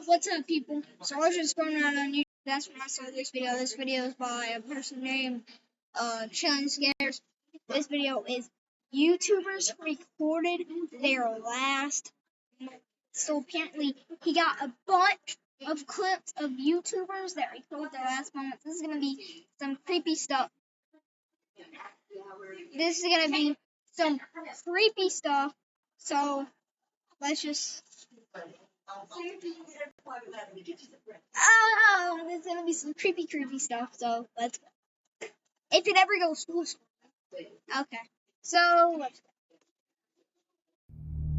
What's up, people? So I was just going around on YouTube. That's when I saw this video. This video is by a person named Chillin' Scares. This video is YouTubers recorded their last moment. So apparently he got a bunch of clips of YouTubers that recorded their last moments. This is gonna be some creepy stuff. This is gonna be some creepy stuff. So let's just. Oh, there's gonna be some creepy stuff, so let's go. If it ever goes full screen. Okay, so let's go.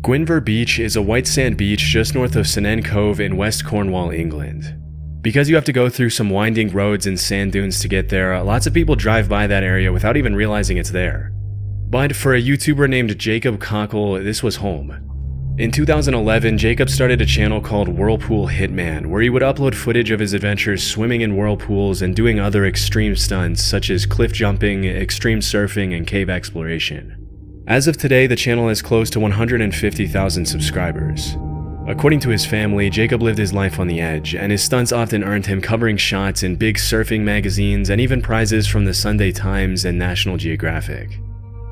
Gwynfor Beach is a white sand beach just north of St Ann Cove in West Cornwall, England. Because you have to go through some winding roads and sand dunes to get there, lots of people drive by that area without even realizing it's there. But for a YouTuber named Jacob Cockle, this was home. In 2011, Jacob started a channel called Whirlpool Hitman, where he would upload footage of his adventures swimming in whirlpools and doing other extreme stunts such as cliff jumping, extreme surfing, and cave exploration. As of today, the channel has close to 150,000 subscribers. According to his family, Jacob lived his life on the edge, and his stunts often earned him covering shots in big surfing magazines and even prizes from the Sunday Times and National Geographic.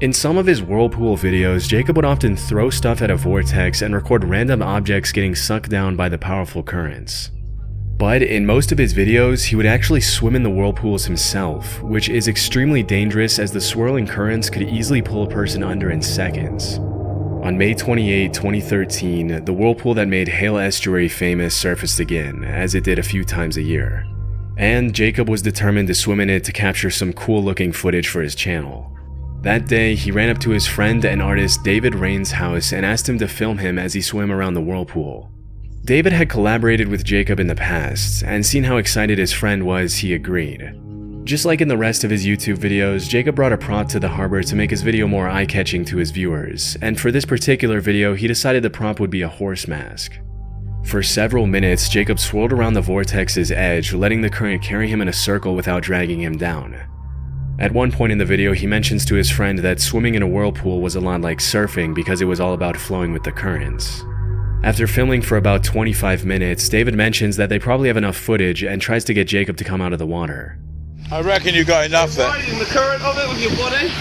In some of his whirlpool videos, Jacob would often throw stuff at a vortex and record random objects getting sucked down by the powerful currents. But in most of his videos, he would actually swim in the whirlpools himself, which is extremely dangerous as the swirling currents could easily pull a person under in seconds. On May 28, 2013, the whirlpool that made Hale Estuary famous surfaced again, as it did a few times a year. And Jacob was determined to swim in it to capture some cool-looking footage for his channel. That day, he ran up to his friend and artist David Rain's house and asked him to film him as he swam around the whirlpool. David had collaborated with Jacob in the past, and seeing how excited his friend was, he agreed. Just like in the rest of his YouTube videos, Jacob brought a prop to the harbor to make his video more eye-catching to his viewers, and for this particular video, he decided the prop would be a horse mask. For several minutes, Jacob swirled around the vortex's edge, letting the current carry him in a circle without dragging him down. At one point in the video, he mentions to his friend that swimming in a whirlpool was a lot like surfing because it was all about flowing with the currents. After filming for about 25 minutes, David mentions that they probably have enough footage and tries to get Jacob to come out of the water. I reckon you got enough there. Riding the current of it with your body.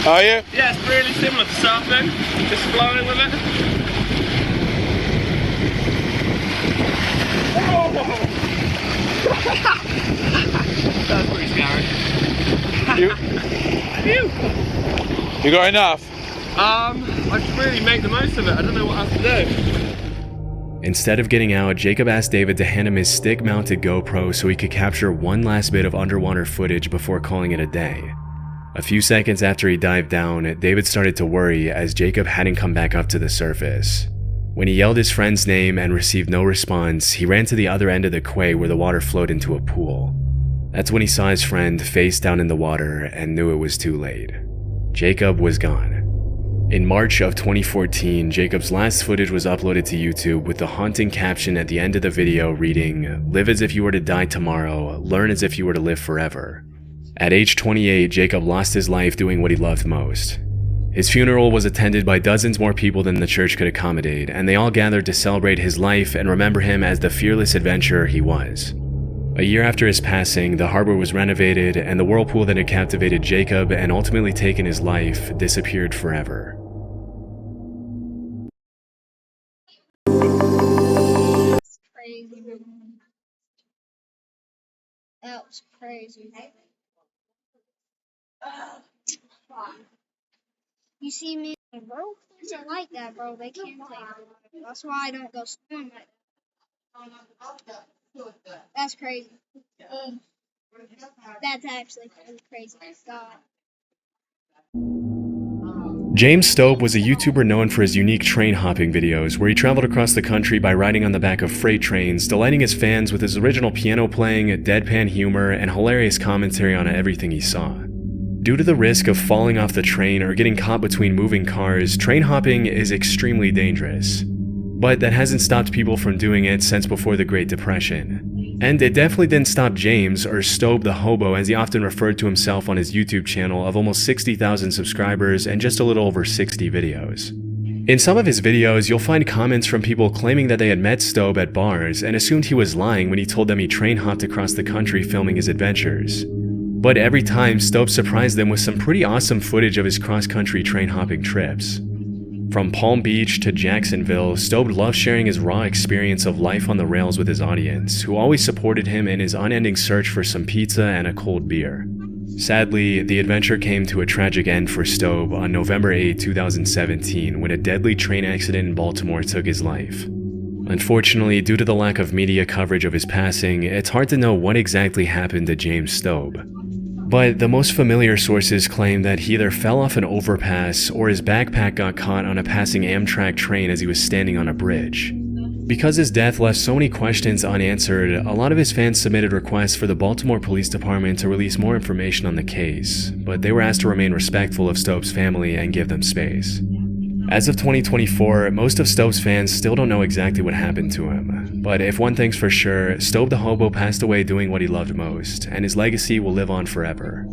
Are you? Yeah, it's really similar to surfing. Just flowing with it. That's pretty scary. You got enough? I should really make the most of it. I don't know what else to do. Instead of getting out, Jacob asked David to hand him his stick-mounted GoPro so he could capture one last bit of underwater footage before calling it a day. A few seconds after he dived down, David started to worry as Jacob hadn't come back up to the surface. When he yelled his friend's name and received no response, he ran to the other end of the quay where the water flowed into a pool. That's when he saw his friend face down in the water and knew it was too late. Jacob was gone. In March of 2014, Jacob's last footage was uploaded to YouTube with the haunting caption at the end of the video reading, "Live as if you were to die tomorrow, learn as if you were to live forever." At age 28, Jacob lost his life doing what he loved most. His funeral was attended by dozens more people than the church could accommodate, and they all gathered to celebrate his life and remember him as the fearless adventurer he was. A year after his passing, the harbor was renovated, and the whirlpool that had captivated Jacob and ultimately taken his life disappeared forever. That's crazy. That was crazy. You see me, bro? Things are like that, bro. They can't take it. That's why I don't go swimming like that. That's crazy. That's actually crazy. God. James Stope was a YouTuber known for his unique train hopping videos where he traveled across the country by riding on the back of freight trains, delighting his fans with his original piano playing, deadpan humor, and hilarious commentary on everything he saw. Due to the risk of falling off the train or getting caught between moving cars, train hopping is extremely dangerous. But that hasn't stopped people from doing it since before the Great Depression. And it definitely didn't stop James, or Stope the Hobo as he often referred to himself on his YouTube channel of almost 60,000 subscribers and just a little over 60 videos. In some of his videos, you'll find comments from people claiming that they had met Stobe at bars and assumed he was lying when he told them he train hopped across the country filming his adventures. But every time, Stobe surprised them with some pretty awesome footage of his cross-country train hopping trips. From Palm Beach to Jacksonville, Stobe loved sharing his raw experience of life on the rails with his audience, who always supported him in his unending search for some pizza and a cold beer. Sadly, the adventure came to a tragic end for Stobe on November 8, 2017, when a deadly train accident in Baltimore took his life. Unfortunately, due to the lack of media coverage of his passing, it's hard to know what exactly happened to James Stobe. But the most familiar sources claim that he either fell off an overpass or his backpack got caught on a passing Amtrak train as he was standing on a bridge. Because his death left so many questions unanswered, a lot of his fans submitted requests for the Baltimore Police Department to release more information on the case, but they were asked to remain respectful of Stobe's family and give them space. As of 2024, most of Stobe's fans still don't know exactly what happened to him, but if one thing's for sure, Stobe the Hobo passed away doing what he loved most, and his legacy will live on forever.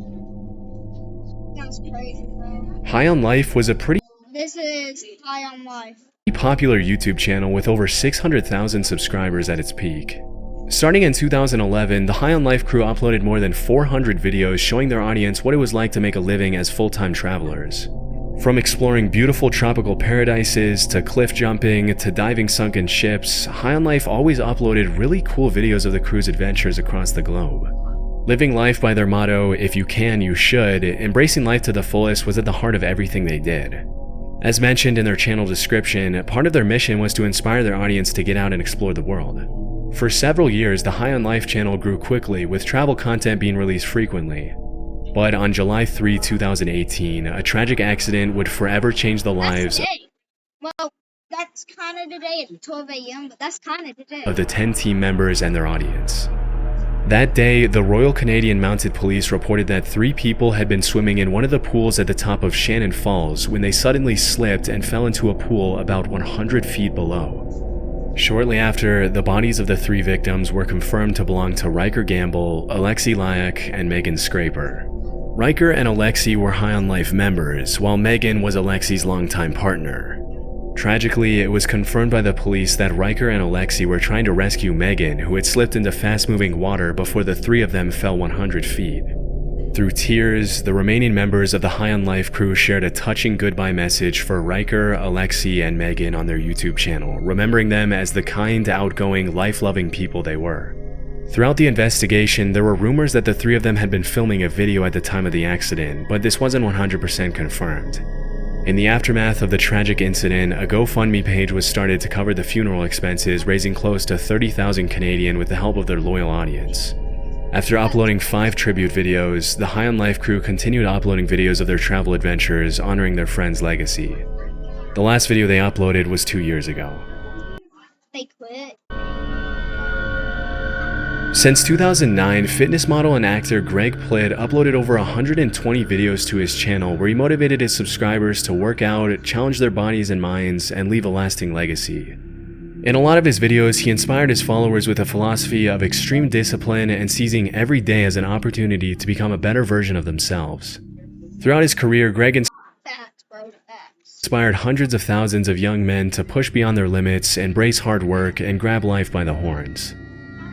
Sounds crazy, bro. High on Life was a pretty This is High on Life. popular YouTube channel with over 600,000 subscribers at its peak. Starting in 2011, the High on Life crew uploaded more than 400 videos showing their audience what it was like to make a living as full-time travelers. From exploring beautiful tropical paradises, to cliff jumping, to diving sunken ships, High on Life always uploaded really cool videos of the crew's adventures across the globe. Living life by their motto, "If you can, you should," embracing life to the fullest was at the heart of everything they did. As mentioned in their channel description, part of their mission was to inspire their audience to get out and explore the world. For several years, the High on Life channel grew quickly, with travel content being released frequently. But on July 3, 2018, a tragic accident would forever change the lives That's kind of today at 12 a.m., but that's kind of today. of the 10 team members and their audience. That day, the Royal Canadian Mounted Police reported that 3 people had been swimming in one of the pools at the top of Shannon Falls when they suddenly slipped and fell into a pool about 100 feet below. Shortly after, the bodies of the 3 victims were confirmed to belong to Riker Gamble, Alexi Lyak, and Megan Scraper. Riker and Alexi were High on Life members, while Megan was Alexi's longtime partner. Tragically, it was confirmed by the police that Riker and Alexi were trying to rescue Megan, who had slipped into fast-moving water before the 3 of them fell 100 feet. Through tears, the remaining members of the High on Life crew shared a touching goodbye message for Riker, Alexi, and Megan on their YouTube channel, remembering them as the kind, outgoing, life-loving people they were. Throughout the investigation, there were rumors that the 3 of them had been filming a video at the time of the accident, but this wasn't 100% confirmed. In the aftermath of the tragic incident, a GoFundMe page was started to cover the funeral expenses, raising close to 30,000 Canadian with the help of their loyal audience. After uploading 5 tribute videos, the High on Life crew continued uploading videos of their travel adventures, honoring their friend's legacy. The last video they uploaded was 2 years ago. They quit. Since 2009, fitness model and actor Greg Plitt uploaded over 120 videos to his channel where he motivated his subscribers to work out, challenge their bodies and minds, and leave a lasting legacy. In a lot of his videos, he inspired his followers with a philosophy of extreme discipline and seizing every day as an opportunity to become a better version of themselves. Throughout his career, Greg Facts, bro. Facts. inspired hundreds of thousands of young men to push beyond their limits, embrace hard work, and grab life by the horns.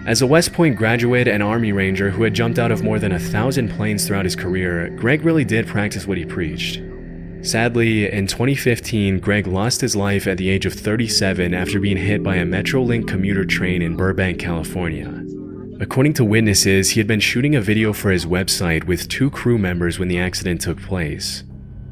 As a West Point graduate and Army Ranger who had jumped out of more than 1,000 planes throughout his career, Greg really did practice what he preached. Sadly, in 2015, Greg lost his life at the age of 37 after being hit by a Metrolink commuter train in Burbank, California. According to witnesses, he had been shooting a video for his website with 2 crew members when the accident took place.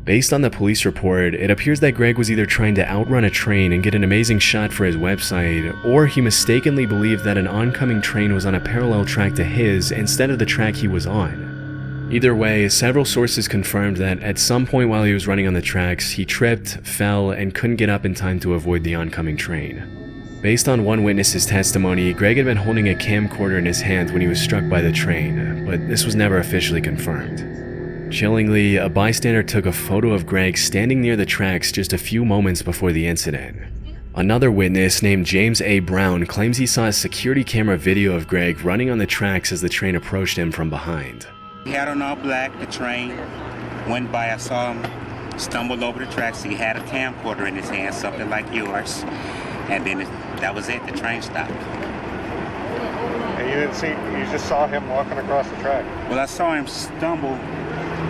Based on the police report, it appears that Greg was either trying to outrun a train and get an amazing shot for his website, or he mistakenly believed that an oncoming train was on a parallel track to his instead of the track he was on. Either way, several sources confirmed that at some point while he was running on the tracks, he tripped, fell, and couldn't get up in time to avoid the oncoming train. Based on one witness's testimony, Greg had been holding a camcorder in his hand when he was struck by the train, but this was never officially confirmed. Chillingly, a bystander took a photo of Greg standing near the tracks just a few moments before the incident. Another witness, named James A. Brown, claims he saw a security camera video of Greg running on the tracks as the train approached him from behind. He had on all black, the train went by, I saw him stumbled over the tracks. He had a camcorder in his hand, something like yours, and then that was it. The train stopped. And you didn't see, you just saw him walking across the track. Well, I saw him stumble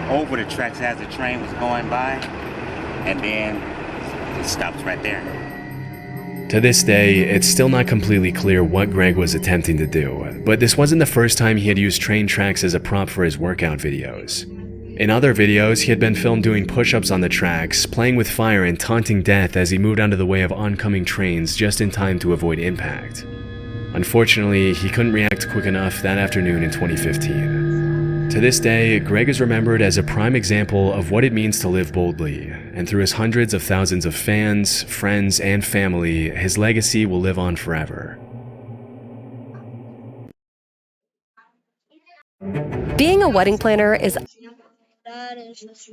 over the tracks as the train was going by, and then it stopped right there. To this day, it's still not completely clear what Greg was attempting to do, but this wasn't the first time he had used train tracks as a prop for his workout videos. In other videos, he had been filmed doing push-ups on the tracks, playing with fire and taunting death as he moved out of the way of oncoming trains just in time to avoid impact. Unfortunately, he couldn't react quick enough that afternoon in 2015. To this day, Greg is remembered as a prime example of what it means to live boldly, and through his hundreds of thousands of fans, friends, and family, his legacy will live on forever. Being a wedding planner is That is just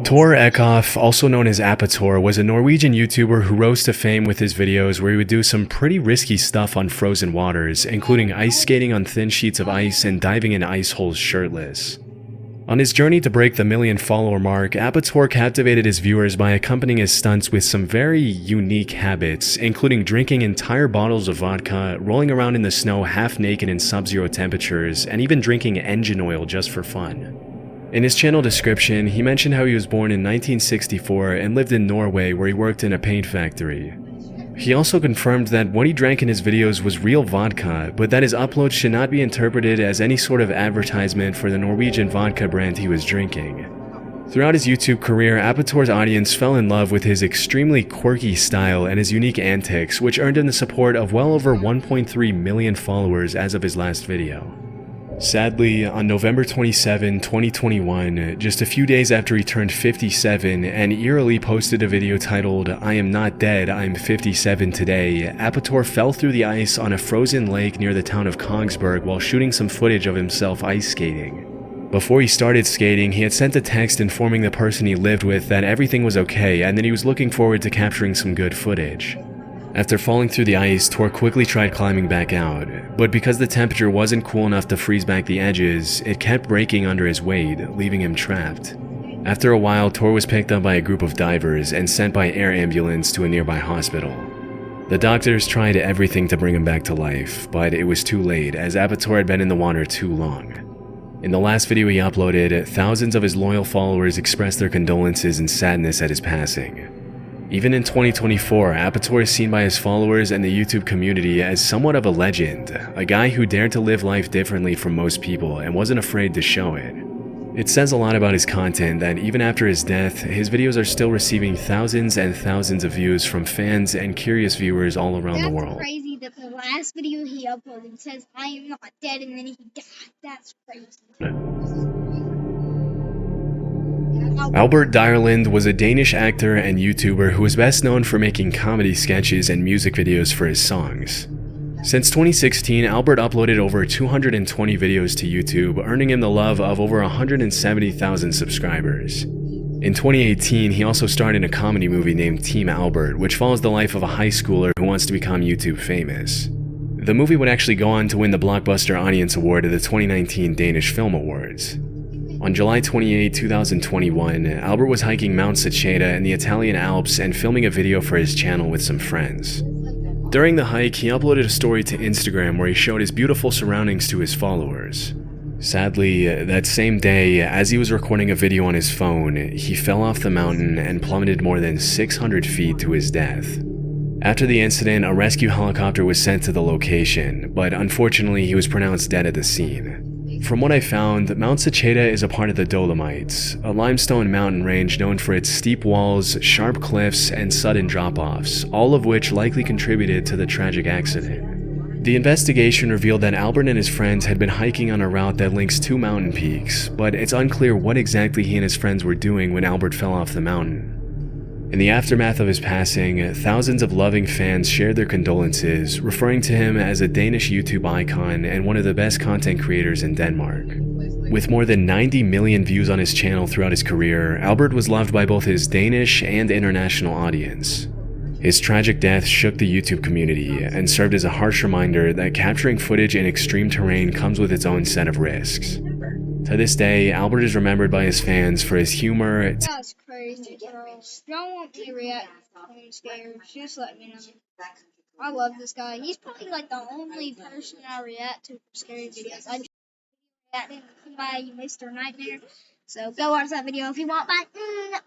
Tor Eckhoff, also known as Apator, was a Norwegian YouTuber who rose to fame with his videos where he would do some pretty risky stuff on frozen waters, including ice skating on thin sheets of ice and diving in ice holes shirtless. On his journey to break the 1 million follower mark, Apator captivated his viewers by accompanying his stunts with some very unique habits, including drinking entire bottles of vodka, rolling around in the snow half naked in sub-zero temperatures, and even drinking engine oil just for fun. In his channel description, he mentioned how he was born in 1964 and lived in Norway where he worked in a paint factory. He also confirmed that what he drank in his videos was real vodka, but that his uploads should not be interpreted as any sort of advertisement for the Norwegian vodka brand he was drinking. Throughout his YouTube career, Apator's audience fell in love with his extremely quirky style and his unique antics, which earned him the support of well over 1.3 million followers as of his last video. Sadly, on November 27, 2021, just a few days after he turned 57 and eerily posted a video titled, "I am not dead, I'm 57 today," Apator fell through the ice on a frozen lake near the town of Kongsberg while shooting some footage of himself ice skating. Before he started skating, he had sent a text informing the person he lived with that everything was okay and that he was looking forward to capturing some good footage. After falling through the ice, Tor quickly tried climbing back out, but because the temperature wasn't cool enough to freeze back the edges, it kept breaking under his weight, leaving him trapped. After a while, Tor was picked up by a group of divers and sent by air ambulance to a nearby hospital. The doctors tried everything to bring him back to life, but it was too late as Apator had been in the water too long. In the last video he uploaded, thousands of his loyal followers expressed their condolences and sadness at his passing. Even in 2024, Apator is seen by his followers and the YouTube community as somewhat of a legend, a guy who dared to live life differently from most people and wasn't afraid to show it. It says a lot about his content that even after his death, his videos are still receiving thousands and thousands of views from fans and curious viewers all around the world. That's crazy that the last video he uploaded says, "I am not dead," and then he died. That's crazy. Albert Dyrland was a Danish actor and YouTuber who was best known for making comedy sketches and music videos for his songs. Since 2016, Albert uploaded over 220 videos to YouTube, earning him the love of over 170,000 subscribers. In 2018, he also starred in a comedy movie named Team Albert, which follows the life of a high schooler who wants to become YouTube famous. The movie would actually go on to win the Blockbuster Audience Award at the 2019 Danish Film Awards. On July 28, 2021, Albert was hiking Mount Saceta in the Italian Alps and filming a video for his channel with some friends. During the hike, he uploaded a story to Instagram where he showed his beautiful surroundings to his followers. Sadly, that same day, as he was recording a video on his phone, he fell off the mountain and plummeted more than 600 feet to his death. After the incident, a rescue helicopter was sent to the location, but unfortunately he was pronounced dead at the scene. From what I found, Mount Saceta is a part of the Dolomites, a limestone mountain range known for its steep walls, sharp cliffs, and sudden drop-offs, all of which likely contributed to the tragic accident. The investigation revealed that Albert and his friends had been hiking on a route that links two mountain peaks, but it's unclear what exactly he and his friends were doing when Albert fell off the mountain. In the aftermath of his passing, thousands of loving fans shared their condolences, referring to him as a Danish YouTube icon and one of the best content creators in Denmark. With more than 90 million views on his channel throughout his career, Albert was loved by both his Danish and international audience. His tragic death shook the YouTube community and served as a harsh reminder that capturing footage in extreme terrain comes with its own set of risks. To this day, Albert is remembered by his fans for his humor. That's crazy, bro. If y'all want me to react to home scares, just let me know. I love this guy. He's probably like the only person I react to for scary videos. I just reacted to somebody, Mr. Nightmare. So go watch that video if you want. Bye.